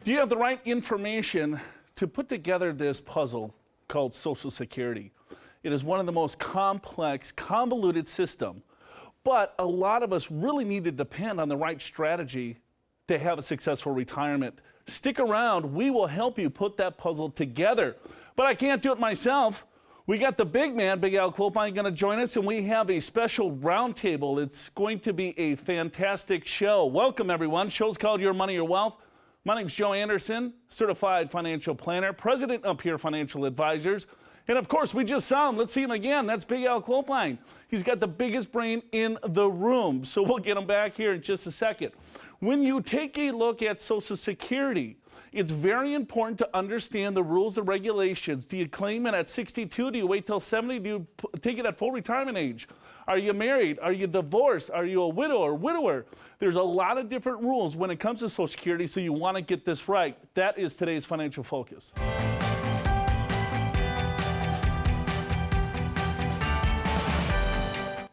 Do you have the right information to put together this puzzle called Social Security? It is one of the most complex, convoluted systems, but a lot of us really need to depend on the right strategy to have a successful retirement. Stick around, we will help you put that puzzle together. But I can't do it myself. We got the big man, Big Al Clopine, going to join us, and we have a special roundtable. It's going to be a fantastic show. Welcome, everyone. Show's called Your Money, Your Wealth. My name's Joe Anderson, certified financial planner, president of Peer Financial Advisors. And of course, we just saw him. Let's see him again. That's Big Al Clopine. He's got the biggest brain in the room. So we'll get him back here in just a second. When you take a look at Social Security, it's very important to understand the rules and regulations. Do you claim it at 62? Do you wait till 70? Do you take it at full retirement age? Are you married? Are you divorced? Are you a widow or widower? There's a lot of different rules when it comes to Social Security, so you want to get this right. That is today's financial focus.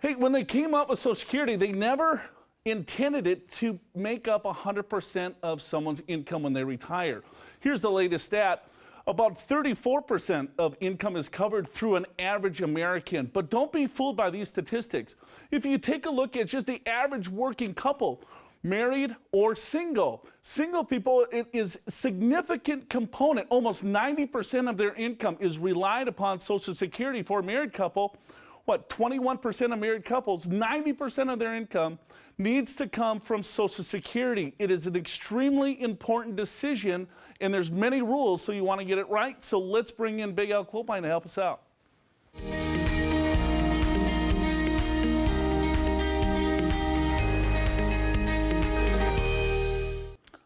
Hey, when they came up with Social Security, they never intended it to make up 100% of someone's income when they retire. Here's the latest stat. About 34% of income is covered through an average American. But don't be fooled by these statistics. If you take a look at just the average working couple, married or single people, it is a significant component. Almost 90% of their income is relied upon Social Security. For a married couple, 21% of married couples, 90% of their income needs to come from Social Security. It is an extremely important decision, and there's many rules, so you want to get it right. So let's bring in Big Al Clopine to help us out.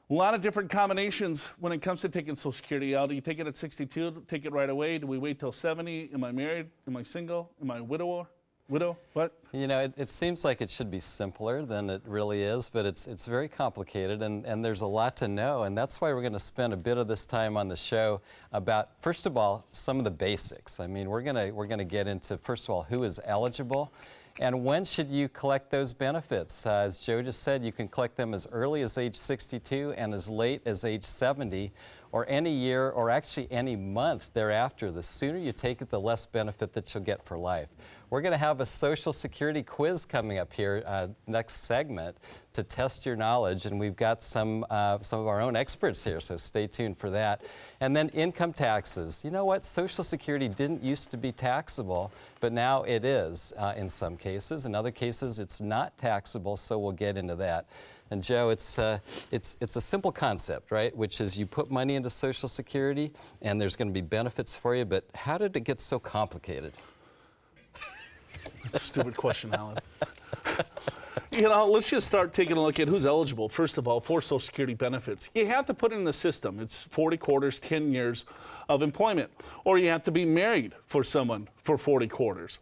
A lot of different combinations when it comes to taking Social Security out. Do you take it at 62, take it right away? Do we wait till 70? Am I married? Am I single? Am I a widower? Widow? What? You know, it seems like it should be simpler than it really is, but it's very complicated, and there's a lot to know, and that's why we're going to spend a bit of this time on the show about, first of all, some of the basics. I mean, we're going to get into, first of all, who is eligible, and when should you collect those benefits? As Joe just said, you can collect them as early as age 62 and as late as age 70, or any year, or actually any month thereafter. The sooner you take it, the less benefit that you'll get for life. We're going to have a Social Security quiz coming up here next segment to test your knowledge, and we've got some of our own experts here, so stay tuned for that. And then income taxes. You know what? Social Security didn't used to be taxable, but now it is in some cases. In other cases, it's not taxable, so we'll get into that. And Joe, it's a simple concept, right? Which is you put money into Social Security, and there's going to be benefits for you, but how did it get so complicated? That's a stupid question, Alan. You know, let's just start taking a look at who's eligible, first of all, for Social Security benefits. You have to put it in the system. It's 40 quarters, 10 years of employment. Or you have to be married for someone for 40 quarters.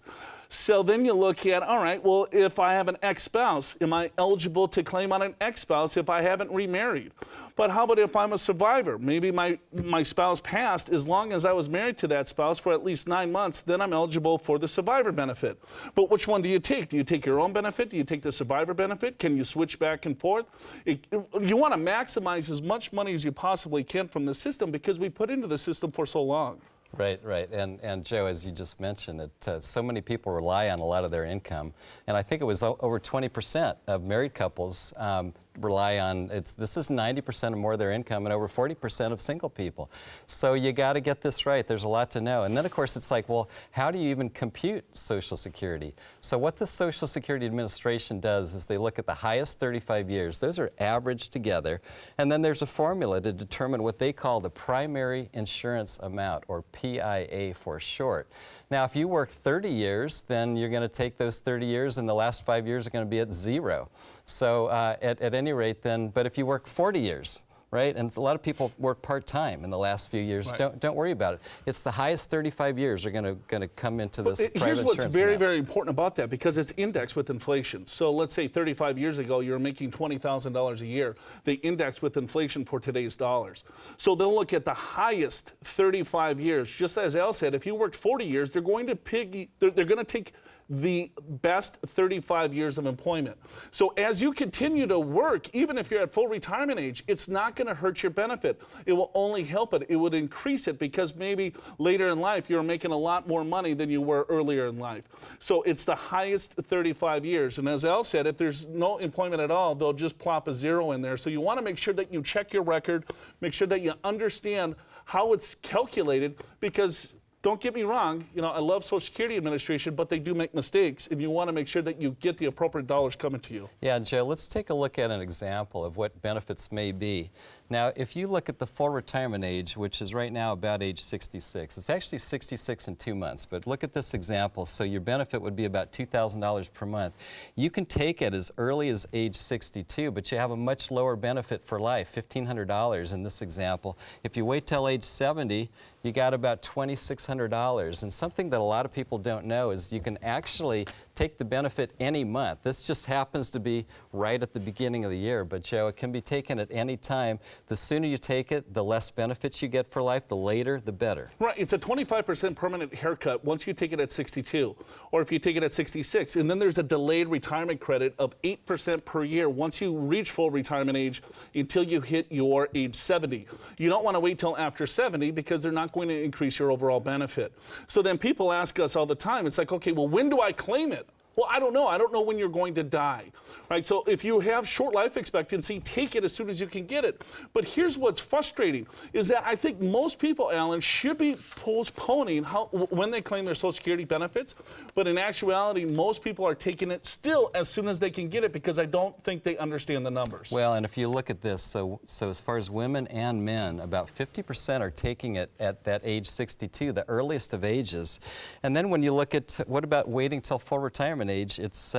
So then you look at, all right, well, if I have an ex-spouse, am I eligible to claim on an ex-spouse if I haven't remarried? But how about if I'm a survivor? Maybe my spouse passed. As long as I was married to that spouse for at least 9 months, then I'm eligible for the survivor benefit. But which one do you take? Do you take your own benefit? Do you take the survivor benefit? Can you switch back and forth? You want to maximize as much money as you possibly can from the system because we put into the system for so long. Right. And Joe, as you just mentioned, so many people rely on a lot of their income. And I think it was over 20% of married couples rely on, this is 90% or more of their income and over 40% of single people. So you got to get this right. There's a lot to know. And then, of course, it's like, well, how do you even compute Social Security? So what the Social Security Administration does is they look at the highest 35 years. Those are averaged together. And then there's a formula to determine what they call the primary insurance amount, or PIA for short. Now, if you work 30 years, then you're going to take those 30 years, and the last 5 years are going to be at zero. So at any rate, then, but if you work 40 years, right, and a lot of people work part-time in the last few years, right. Don't worry about it. It's the highest 35 years are going to come into this private insurance amount. Here's what's very important about that, because it's indexed with inflation. So let's say 35 years ago, you were making $20,000 a year. They index with inflation for today's dollars. So they'll look at the highest 35 years. Just as Al said, if you worked 40 years, they're going to take the best 35 years of employment. So as you continue to work, even if you're at full retirement age, it's not going to hurt your benefit. It will only help it. It would increase it because maybe later in life you're making a lot more money than you were earlier in life. So it's the highest 35 years. And as Al said, if there's no employment at all, they'll just plop a zero in there. So you want to make sure that you check your record, make sure that you understand how it's calculated, because don't get me wrong, I love Social Security Administration, but they do make mistakes, and you want to make sure that you get the appropriate dollars coming to you. Yeah, Joe, let's take a look at an example of what benefits may be. Now, if you look at the full retirement age, which is right now about age 66, it's actually 66 in 2 months, but look at this example. So your benefit would be about $2,000 per month. You can take it as early as age 62, but you have a much lower benefit for life, $1,500 in this example. If you wait till age 70, you got about $2,600. And something that a lot of people don't know is you can actually take the benefit any month. This just happens to be right at the beginning of the year, but Joe, it can be taken at any time. The sooner you take it, the less benefits you get for life. The later, the better. Right. It's a 25% permanent haircut once you take it at 62, or if you take it at 66. And then there's a delayed retirement credit of 8% per year once you reach full retirement age until you hit your age 70. You don't want to wait till after 70 because they're not going to increase your overall benefit. So then people ask us all the time, it's like, okay, well, when do I claim it? Well, I don't know. I don't know when you're going to die, right? So if you have short life expectancy, take it as soon as you can get it. But here's what's frustrating is that I think most people, Alan, should be postponing when they claim their Social Security benefits. But in actuality, most people are taking it still as soon as they can get it because I don't think they understand the numbers. Well, and if you look at this, so as far as women and men, about 50% are taking it at that age 62, the earliest of ages. And then when you look at what about waiting till full retirement age, it's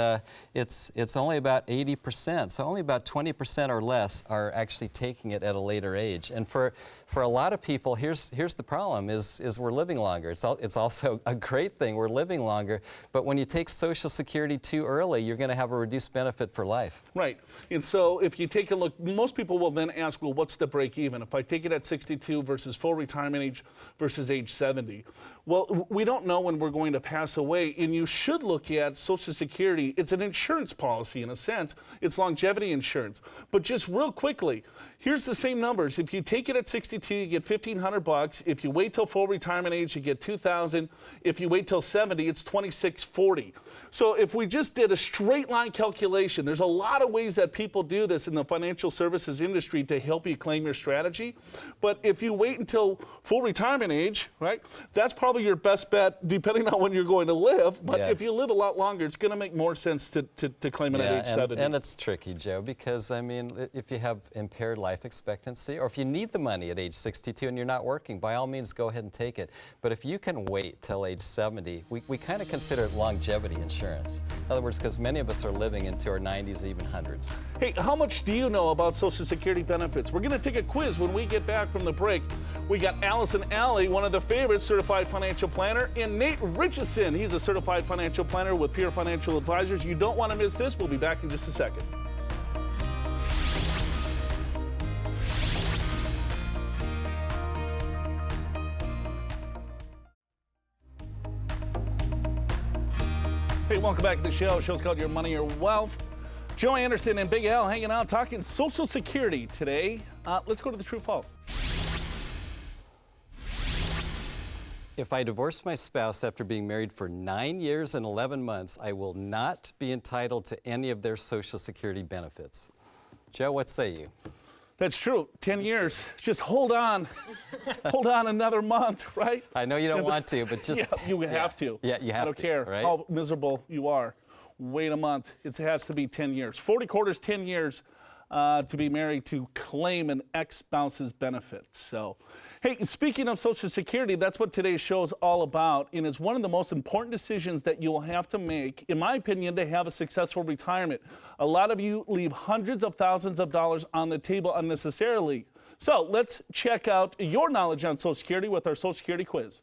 only about 80%. So only about 20% or less are actually taking it at a later age. And for a lot of people, here's the problem: is we're living longer. It's also a great thing. We're living longer. But when you take Social Security too early, you're going to have a reduced benefit for life. Right. And so if you take a look, most people will then ask, well, what's the break even? If I take it at 62 versus full retirement age versus age 70. Well, we don't know when we're going to pass away, and you should look at Social Security. It's an insurance policy in a sense. It's longevity insurance. But just real quickly, here's the same numbers. If you take it at 62, you get $1,500. If you wait till full retirement age, you get $2,000. If you wait till 70, it's $2,640. So if we just did a straight line calculation, there's a lot of ways that people do this in the financial services industry to help you claim your strategy. But if you wait until full retirement age, right, that's probably your best bet depending on when you're going to live. But if you live a lot longer, it's going to make more sense to claim it at age 70. And it's tricky, Joe, because I mean, if you have impaired life expectancy, or if you need the money at age 62 and you're not working, by all means go ahead and take it. But if you can wait till age 70, we kind of consider it longevity insurance. In other words, because many of us are living into our 90s, even hundreds. Hey, how much do you know about Social Security benefits? We're going to take a quiz when we get back from the break. We got Allison Alley, one of the favorites, certified financial planner, and Nate Richardson. He's a certified financial planner with Peer Financial Advisors. You don't want to miss this. We'll be back in just a second. Hey, welcome back to the show. The show's called Your Money, Your Wealth. Joe Anderson and Big Al hanging out talking Social Security today. Let's go to the true fault. If I divorce my spouse after being married for 9 years and 11 months, I will not be entitled to any of their Social Security benefits. Joe, what say you? That's true. 10 years. Just hold on. Hold on another month, right? I know you don't want to, but just... Yeah, you have to. Yeah, you have to. I don't care how miserable you are. Wait a month. It has to be 10 years. 40 quarters, 10 years to be married to claim an ex-spouse's benefits. So, hey, speaking of Social Security, that's what today's show is all about. And it's one of the most important decisions that you will have to make, in my opinion, to have a successful retirement. A lot of you leave hundreds of thousands of dollars on the table unnecessarily. So let's check out your knowledge on Social Security with our Social Security quiz.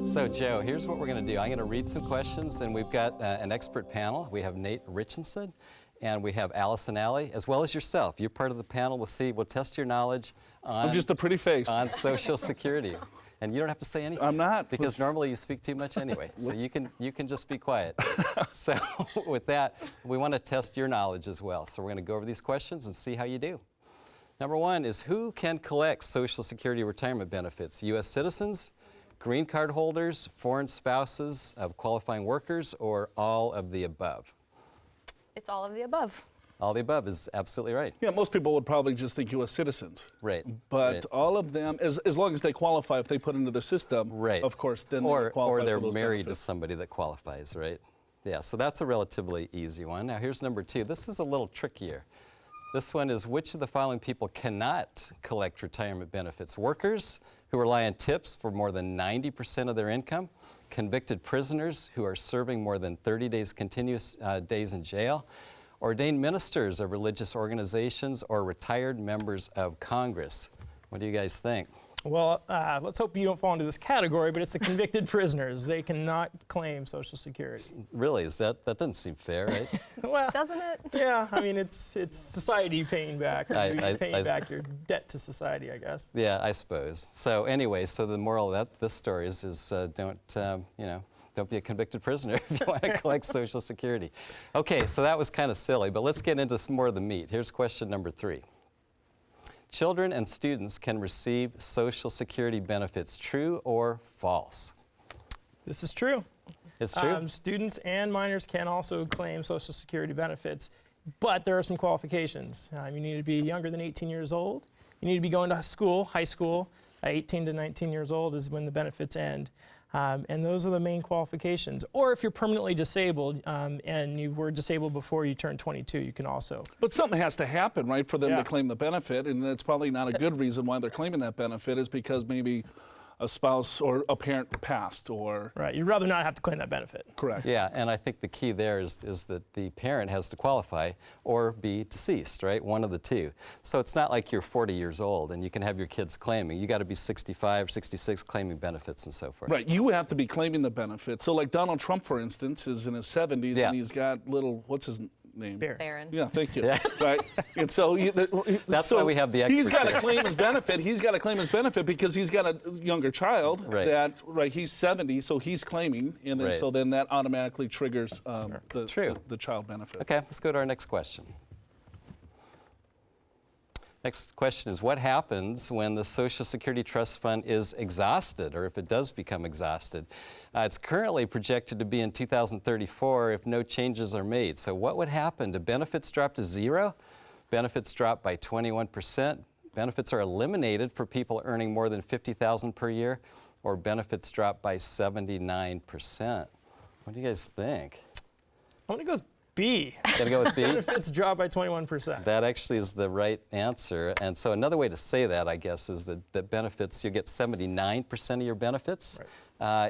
So, Joe, here's what we're going to do. I'm going to read some questions, and we've got an expert panel. We have Nate Richardson And we have Alice and Allie, as well as yourself. You're part of the panel. We'll test your knowledge on, I'm just a pretty face. on Social Security. And you don't have to say anything. I'm not. Because normally you speak too much anyway. So you can just be quiet. So with that, we want to test your knowledge as well. So we're going to go over these questions and see how you do. Number one is, who can collect Social Security retirement benefits? U.S. citizens, green card holders, foreign spouses of qualifying workers, or all of the above? It's all of the above. All the above is absolutely right. Yeah, most people would probably just think U.S. citizens. Right. But right. all of them, as long as they qualify, if they put into the system, Right. of course, then they or qualify they're for those married benefits. to somebody that qualifies, right? Yeah, so that's a relatively easy one. Now here's number two. This is a little trickier. This one is, which of the following people cannot collect retirement benefits? Workers who rely on tips for more than 90% of their income, convicted prisoners who are serving more than 30 days continuous days in jail, ordained ministers of religious organizations, or retired members of Congress. What do you guys think? Well, let's hope you don't fall into this category, but it's the convicted prisoners. They cannot claim Social Security. Really, that doesn't seem fair, right? Well, Doesn't it? yeah, I mean, it's society paying back. You're paying back your debt to society, I guess. Yeah, I suppose. So anyway, so the moral of this story is don't be a convicted prisoner if you want to collect Social Security. Okay, so that was kind of silly, but let's get into some more of the meat. Here's question number 3. Children and students can receive Social Security benefits, true or false? This is true. It's true? Students and minors can also claim Social Security benefits, but there are some qualifications. You need to be younger than 18 years old. You need to be going to school, high school. 18 to 19 years old is when the benefits end. And those are the main qualifications. Or if you're permanently disabled and you were disabled before you turned 22, you can also. But something has to happen, right, for them Yeah. to claim the benefit, and that's probably not a good reason why they're claiming that benefit, is because maybe a spouse or a parent passed, or... Right, you'd rather not have to claim that benefit. Correct. Yeah, and I think the key there is that the parent has to qualify or be deceased, right? One of the two. So it's not like you're 40 years old and you can have your kids claiming. You got to be 65, 66 claiming benefits and so forth. Right, you have to be claiming the benefit. So like Donald Trump, for instance, is in his 70s, Yeah. and he's got little, what's his name? Baron. Yeah, thank you. Yeah. Right, and so That's so why we have the He's experts got to here. claim his benefit. He's got to claim his benefit because he's got a younger child. Right. That he's 70, so he's claiming, and then Right. so then that automatically triggers True. the child benefit. Okay, let's go to our next question. Next question is, what happens when the Social Security Trust Fund is exhausted, or if it does become exhausted? It's currently projected to be in 2034 if no changes are made. So what would happen? Do benefits drop to 0? Benefits drop by 21%? Benefits are eliminated for people earning more than $50,000 per year? Or benefits drop by 79%? What do you guys think? I'm going to go with B. Gotta go with B? Benefits drop by 21%. That actually is the right answer. And so another way to say that, I guess, is that benefits, you'll get 79% of your benefits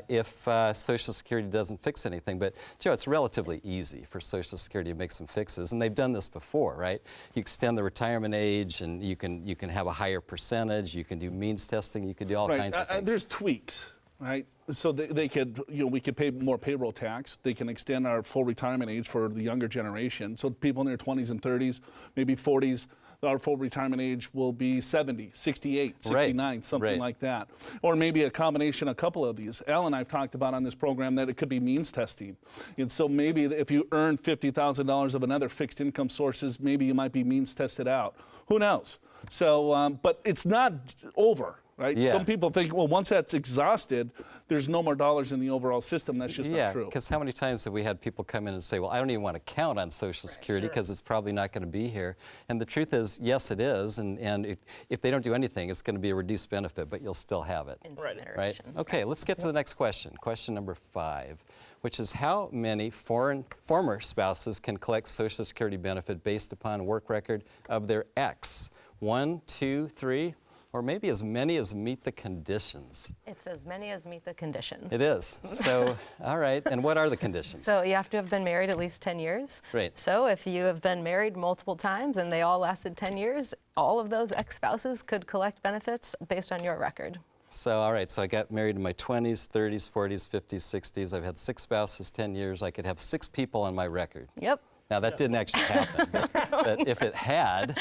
if Social Security doesn't fix anything. But, Joe, it's relatively easy for Social Security to make some fixes. And they've done this before, right? You extend the retirement age, and you can have a higher percentage. You can do means testing. You can do all kinds of things. There's tweaks, right? So they could, we could pay more payroll tax. They can extend our full retirement age for the younger generation. So people in their 20s and 30s, maybe 40s, our full retirement age will be 70, 68, 69, something Right. like that. Or maybe a combination, a couple of these. Al and I have talked about on this program that it could be means testing. And so maybe if you earn $50,000 of another fixed income sources, maybe you might be means tested out. Who knows? So, but it's not over. Right? Yeah. Some people think, well, once that's exhausted, there's no more dollars in the overall system. That's just not true. Yeah, because how many times have we had people come in and say, well, I don't even want to count on Social Security because it's probably not going to be here. And the truth is, yes, it is. And if they don't do anything, it's going to be a reduced benefit, but you'll still have it. Instant Right? iteration. Okay, let's get to the next question. Question number 5, which is, how many former spouses can collect Social Security benefit based upon work record of their ex? 1, 2, 3, or maybe as many as meet the conditions. It's as many as meet the conditions. It is. So, all right. And what are the conditions? So you have to have been married at least 10 years. Right. So if you have been married multiple times and they all lasted 10 years, all of those ex-spouses could collect benefits based on your record. So, all right, so I got married in my 20s, 30s, 40s, 50s, 60s. I've had 6 spouses, 10 years. I could have 6 people on my record. Yep. Now, that didn't actually happen, but if it had,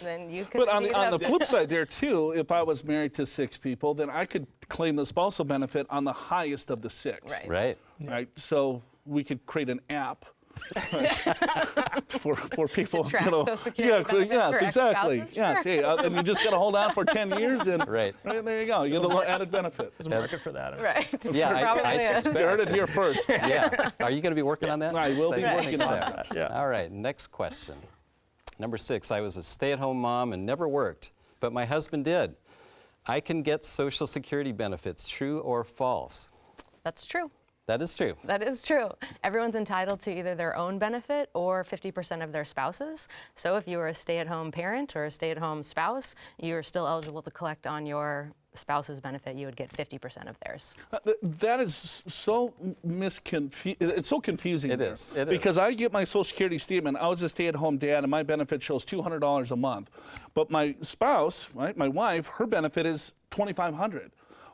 Then you could. But on indeed the have flip side there too, if I was married to 6 people, then I could claim the spousal benefit on the highest of the 6. Right. right? Right. So we could create an app for people. To track Social Security benefits yes, for exactly. ex-spouses? Yes, Sure. hey, and you just got to hold on for 10 years, and Right. there you go. You get a little added benefit. There's a market for that. Right. Yeah, Probably I is. suspect. You heard it here first. Yeah. Are you going to be working on that? I will be Say- working so. on that. Yeah. All right, next question. Number 6, I was a stay-at-home mom and never worked, but my husband did. I can get Social Security benefits, true or false? That's true. That is true. That is true. Everyone's entitled to either their own benefit or 50% of their spouse's. So if you were a stay-at-home parent or a stay-at-home spouse, you're still eligible to collect on your spouse's benefit. You would get 50% of theirs. That is so it's so confusing. It there. is, it is. Because I get my Social Security statement. I was a stay-at-home dad, and my benefit shows $200 a month. But my spouse, right, my wife, her benefit is $2,500.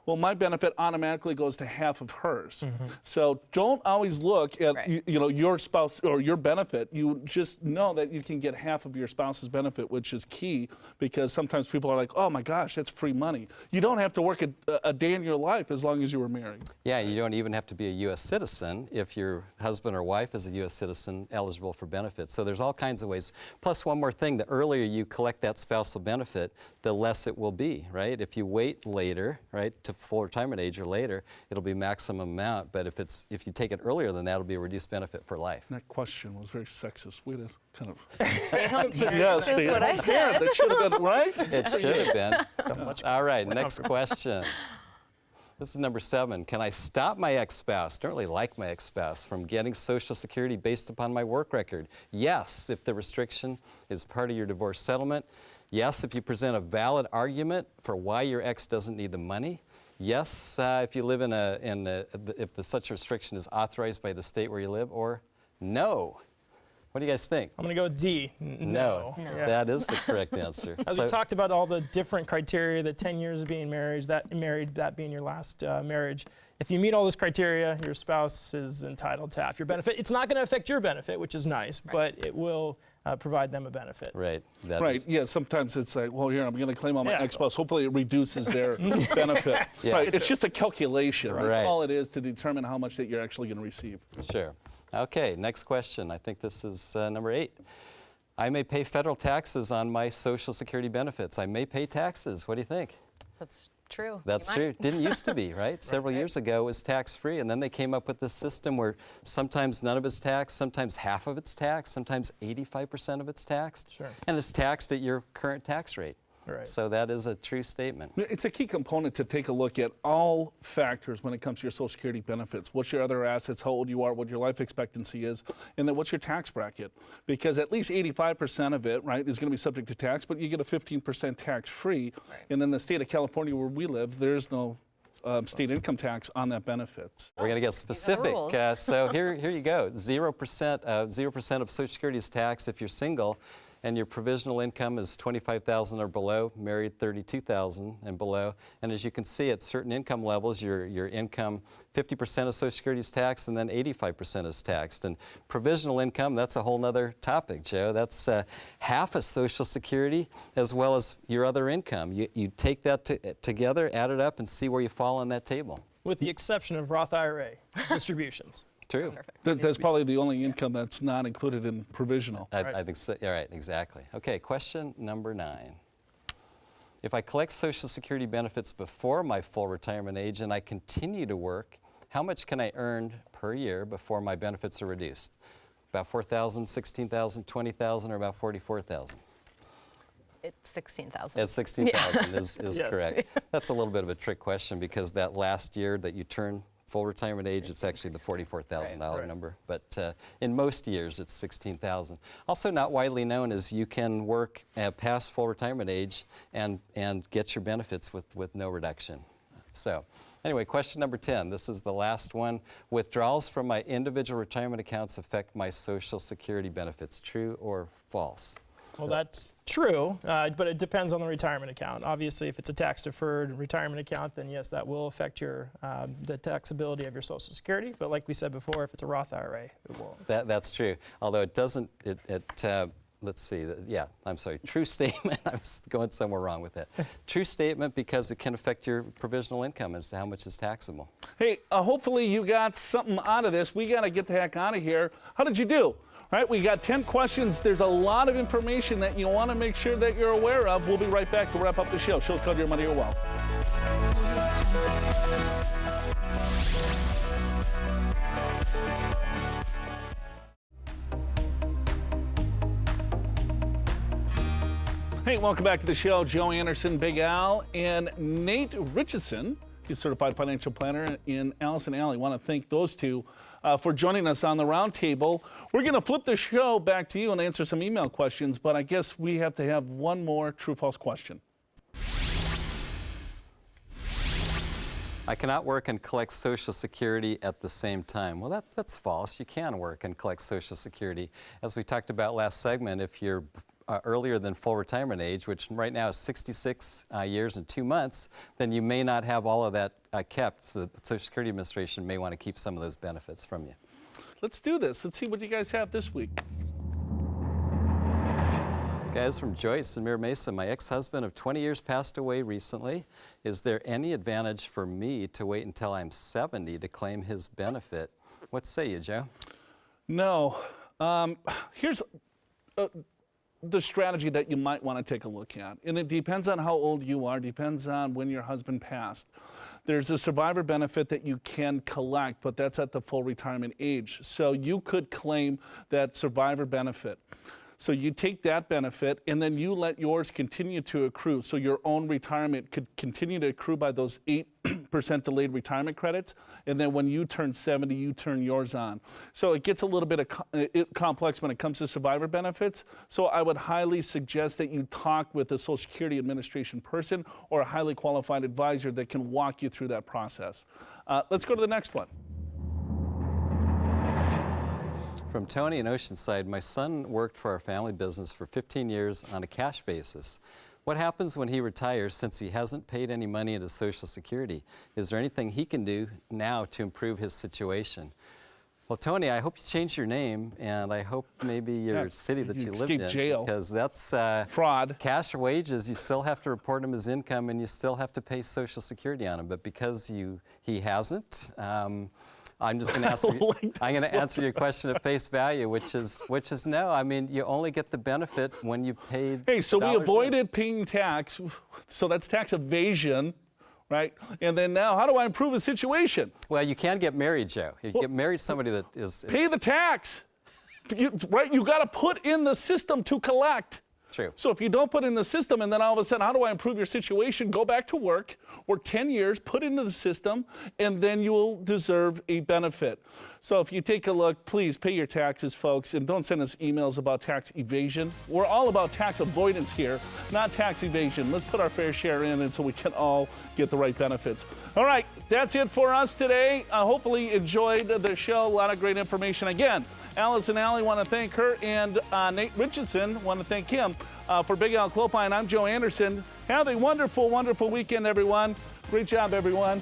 Well, my benefit automatically goes to half of hers. So don't always look at Right. your spouse or your benefit. You just know that you can get half of your spouse's benefit, which is key, because sometimes people are like, "Oh my gosh, that's free money." You don't have to work a day in your life as long as you were married. Yeah, you don't even have to be a U.S. citizen if your husband or wife is a U.S. citizen eligible for benefits. So there's all kinds of ways. Plus, one more thing, the earlier you collect that spousal benefit, the less it will be, right? If you wait later, right, to full retirement age or later, it'll be maximum amount. But if you take it earlier than that, it'll be a reduced benefit for life. That question was very sexist. Way to kind of Stay-at-home parents yes, is what I stay-at-home said. parent. That should have been right. It should have been. All right, next question. This is number 7. Can I stop my ex-spouse, don't really like my ex-spouse, from getting Social Security based upon my work record? Yes, if the restriction is part of your divorce settlement. Yes, if you present a valid argument for why your ex doesn't need the money. Yes, if you live if such a restriction is authorized by the state where you live, or no. What do you guys think? I'm going to go with D. No. Yeah. That is the correct answer. As we talked about all the different criteria, the 10 years of being married, that being your last marriage. If you meet all those criteria, your spouse is entitled to half your benefit. It's not going to affect your benefit, which is nice, but it will provide them a benefit. Right. That Right. is- Yeah. Sometimes it's like, well, here I'm going to claim on my Yeah. ex-spouse. Hopefully, it reduces their benefit. Yeah. Right. It's just a calculation. Right? Right. That's all it is to determine how much that you're actually going to receive. Sure. Okay, next question. I think this is number 8. I may pay federal taxes on my Social Security benefits. I may pay taxes. What do you think? That's true. That's You true. might. Didn't used to be, right? Several years ago it was tax-free, and then they came up with this system where sometimes none of it's taxed, sometimes half of it's taxed, sometimes 85% of it's taxed. Sure. And it's taxed at your current tax rate. Right. So that is a true statement. It's a key component to take a look at all factors when it comes to your Social Security benefits. What's your other assets, how old you are, what your life expectancy is, and then what's your tax bracket. Because at least 85% of it, right, is going to be subject to tax, but you get a 15% tax-free. Right. And then the state of California where we live, there's no state income tax on that benefits. We're going to get specific. rules. So here you go. 0% of Social Security is taxed if you're single, and your provisional income is $25,000 or below, married $32,000 and below. And as you can see, at certain income levels, your income, 50% of Social Security is taxed, and then 85% is taxed. And provisional income, that's a whole nother topic, Joe. That's half of Social Security as well as your other income. You take that together, add it up, and see where you fall on that table. With the exception of Roth IRA distributions. True. That's probably the only income that's not included in provisional. I think so. Yeah, right, exactly. Okay, question number 9. If I collect Social Security benefits before my full retirement age and I continue to work, how much can I earn per year before my benefits are reduced? About $4,000, $16,000, $20,000, or about $44,000? It's 16,000. At 16,000 is Yes. correct. That's a little bit of a trick question because that last year that you turn full retirement age, it's actually the $44,000 Right. number. But in most years, it's 16,000. Also not widely known is you can work past full retirement age and get your benefits with no reduction. So anyway, question number 10. This is the last one. Withdrawals from my individual retirement accounts affect my Social Security benefits. True or false? Well, that's true, but it depends on the retirement account. Obviously, if it's a tax-deferred retirement account, then yes, that will affect your the taxability of your Social Security. But like we said before, if it's a Roth IRA, it won't. That's true. Although it doesn't, let's see, yeah, I'm sorry, true statement. I was going somewhere wrong with that. True statement because it can affect your provisional income as to how much is taxable. Hey, hopefully you got something out of this. We got to get the heck out of here. How did you do? All right, we got 10 questions. There's a lot of information that you want to make sure that you're aware of. We'll be right back to wrap up the show. Show's called Your Money, Your Wealth. Hey, welcome back to the show. Joe Anderson, Big Al, and Nate Richardson. He's a certified financial planner in Allison Alley. Want to thank those two for joining us on the roundtable. We're going to flip the show back to you and answer some email questions, but I guess we have to have one more true-false question. I cannot work and collect Social Security at the same time. Well, that's false. You can work and collect Social Security. As we talked about last segment, if you're earlier than full retirement age, which right now is 66 years and 2 months, then you may not have all of that kept. So the Social Security Administration may want to keep some of those benefits from you. Let's do this. Let's see what you guys have this week. Guys, from Joyce in Mira Mesa, my ex-husband of 20 years passed away recently. Is there any advantage for me to wait until I'm 70 to claim his benefit? What say you, Joe? No. Here's the strategy that you might want to take a look at. And it depends on how old you are, depends on when your husband passed. There's a survivor benefit that you can collect, but that's at the full retirement age. So you could claim that survivor benefit. So you take that benefit and then you let yours continue to accrue. So your own retirement could continue to accrue by those 8% delayed retirement credits. And then when you turn 70, you turn yours on. So it gets a little bit complex when it comes to survivor benefits. So I would highly suggest that you talk with a Social Security Administration person or a highly qualified advisor that can walk you through that process. Let's go to the next one. From Tony in Oceanside, my son worked for our family business for 15 years on a cash basis. What happens when he retires since he hasn't paid any money into Social Security? Is there anything he can do now to improve his situation? Well, Tony, I hope you change your name, and I hope maybe your city that you lived in, jail. because that's fraud. Cash wages, you still have to report him as income, and you still have to pay Social Security on him. But because he hasn't, I'm just going to ask you, I'm going to answer your question at face value, which is no. I mean, you only get the benefit when you paid. Hey, so we avoided in. paying tax, so that's tax evasion, right? And then now, how do I improve the situation? Well, you can get married, Joe. You can get married to somebody that is pay the tax, right? You got to put in the system to collect. True. So if you don't put in the system and then all of a sudden, how do I improve your situation? Go back to work, work 10 years, put into the system, and then you'll deserve a benefit. So if you take a look, please pay your taxes, folks, and don't send us emails about tax evasion. We're all about tax avoidance here, not tax evasion. Let's put our fair share in and so we can all get the right benefits. All right, that's it for us today. Hopefully you enjoyed the show. A lot of great information. Again, Allison Alley, want to thank her, and Nate Richardson, want to thank him. For Big Al Clopine, I'm Joe Anderson. Have a wonderful, wonderful weekend, everyone. Great job, everyone.